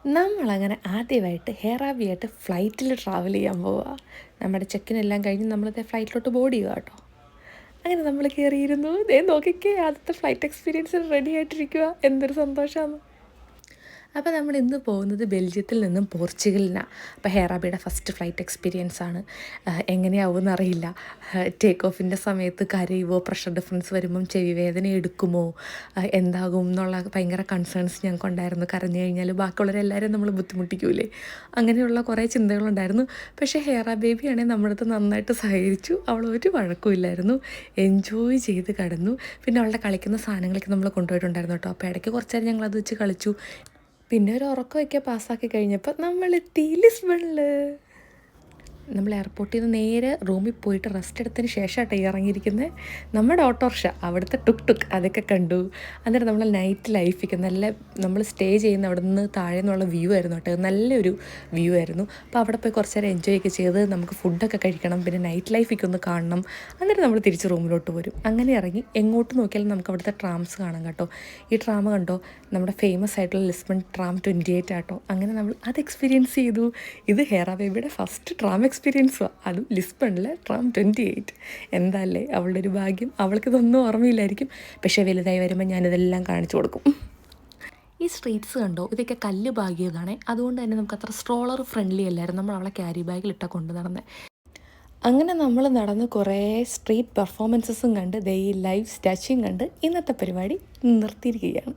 നമ്മളങ്ങനെ ആദ്യമായിട്ട് ഹെയറാബിയായിട്ട് ഫ്ലൈറ്റിൽ ട്രാവൽ ചെയ്യാൻ പോവുക. നമ്മുടെ ചെക്കിനെല്ലാം കഴിഞ്ഞ് നമ്മളത് ഫ്ലൈറ്റിലോട്ട് ബോർഡ് ചെയ്യുക കേട്ടോ. അങ്ങനെ നമ്മൾ കയറിയിരുന്നു. ദേ നോക്കിക്കേ, ആദ്യത്തെ ഫ്ലൈറ്റ് എക്സ്പീരിയൻസ് റെഡി ആയിട്ടിരിക്കുക. എന്തൊരു സന്തോഷമാണ്. അപ്പോൾ നമ്മൾ ഇന്ന് പോകുന്നത് ബെൽജിയത്തിൽ നിന്നും പോർച്ചുഗലിനാണ്. അപ്പോൾ ഹെയറാബിയുടെ ഫസ്റ്റ് ഫ്ലൈറ്റ് എക്സ്പീരിയൻസ് ആണ്. എങ്ങനെയാവുമെന്ന് അറിയില്ല. ടേക്ക് ഓഫിൻ്റെ സമയത്ത് കരയുമോ, പ്രഷർ ഡിഫറൻസ് വരുമ്പം ചെവി വേദന എടുക്കുമോ, എന്താകും എന്നുള്ള ഭയങ്കര കൺസേൺസ് ഞങ്ങൾക്കുണ്ടായിരുന്നു. കരഞ്ഞു കഴിഞ്ഞാൽ ബാക്കിയുള്ളവരെല്ലാവരും നമ്മൾ ബുദ്ധിമുട്ടിക്കൂലേ, അങ്ങനെയുള്ള കുറേ ചിന്തകളുണ്ടായിരുന്നു. പക്ഷേ ഹെയറാ ബേബിയാണെങ്കിൽ നമ്മുടെ അടുത്ത് നന്നായിട്ട് സഹകരിച്ചു. അവൾ ഒരു വഴക്കുമില്ലായിരുന്നു, എൻജോയ് ചെയ്ത് കടന്നു. പിന്നെ അവളുടെ കളിക്കുന്ന സാധനങ്ങളൊക്കെ നമ്മൾ കൊണ്ടുപോയിട്ടുണ്ടായിരുന്നു കേട്ടോ. അപ്പോൾ ഇടയ്ക്ക് കുറച്ച് നേരം ഞങ്ങളത് വെച്ച് കളിച്ചു. പിന്നെ ഒരു ഉറക്കമൊക്കെ പാസ്സാക്കി കഴിഞ്ഞപ്പോൾ നമ്മളെത്തി ലിസ്ബണിൽ. നമ്മൾ എയർപോർട്ടിൽ നിന്ന് നേരെ റൂമിൽ പോയിട്ട് റെസ്റ്റ് എടുത്തതിന് ശേഷമായിട്ട് ഇറങ്ങിയിരിക്കുന്നത്. നമ്മുടെ ഓട്ടോറിക്ഷ, അവിടുത്തെ ടുക് ടുക് അതൊക്കെ കണ്ടു. അന്നേരം നമ്മൾ നൈറ്റ് ലൈഫൊക്കെ നല്ല, നമ്മൾ സ്റ്റേ ചെയ്യുന്ന അവിടെ നിന്ന് താഴെ നിന്നുള്ള വ്യൂ ആയിരുന്നു കേട്ടോ. നല്ലൊരു വ്യൂ ആയിരുന്നു. അപ്പോൾ അവിടെ പോയി കുറച്ച് നേരം എൻജോയ് ഒക്കെ ചെയ്ത് നമുക്ക് ഫുഡൊക്കെ കഴിക്കണം, പിന്നെ നൈറ്റ് ലൈഫൊക്കെ ഒന്ന് കാണണം. അന്നേരം നമ്മൾ തിരിച്ച് റൂമിലോട്ട് വരും. അങ്ങനെ ഇറങ്ങി എങ്ങോട്ട് നോക്കിയാലും നമുക്ക് അവിടുത്തെ ട്രാംസ് കാണാം കേട്ടോ. ഈ ട്രാം കണ്ടോ, നമ്മുടെ ഫേമസ് ആയിട്ടുള്ള ലിസ്ബൺ ട്രാം 28 ആട്ടോ. അങ്ങനെ നമ്മൾ അത് എക്സ്പീരിയൻസ് ചെയ്തു. ഇത് ഹെയറാ ബേബിയുടെ ഫസ്റ്റ് ട്രാം എക്സ്പീരിയൻസുമാണ്, അതും ലിസ്ബണിലെ ട്രാം 28. എന്താല്ലേ അവളുടെ ഒരു ഭാഗ്യം. അവൾക്കിതൊന്നും ഓർമ്മയില്ലായിരിക്കും, പക്ഷേ വലുതായി വരുമ്പോൾ ഞാനിതെല്ലാം കാണിച്ചു കൊടുക്കും. ഈ സ്ട്രീറ്റ്സ് കണ്ടോ, ഇതൊക്കെ കല്ല് ഭാഗിയതാണ്. അതുകൊണ്ട് തന്നെ നമുക്ക് അത്ര സ്ട്രോളർ ഫ്രണ്ട്ലി അല്ലായിരുന്നു. നമ്മൾ അവളെ ക്യാരി ബാഗിലിട്ടാണ് കൊണ്ട് നടന്നത്. അങ്ങനെ നമ്മൾ നടന്ന് കുറേ സ്ട്രീറ്റ് പെർഫോമൻസസും കണ്ട്, ഈ ലൈവ് സ്റ്റാച്ചിങ് കണ്ട് ഇന്നത്തെ പരിപാടി നിർത്തിയിരിക്കുകയാണ്.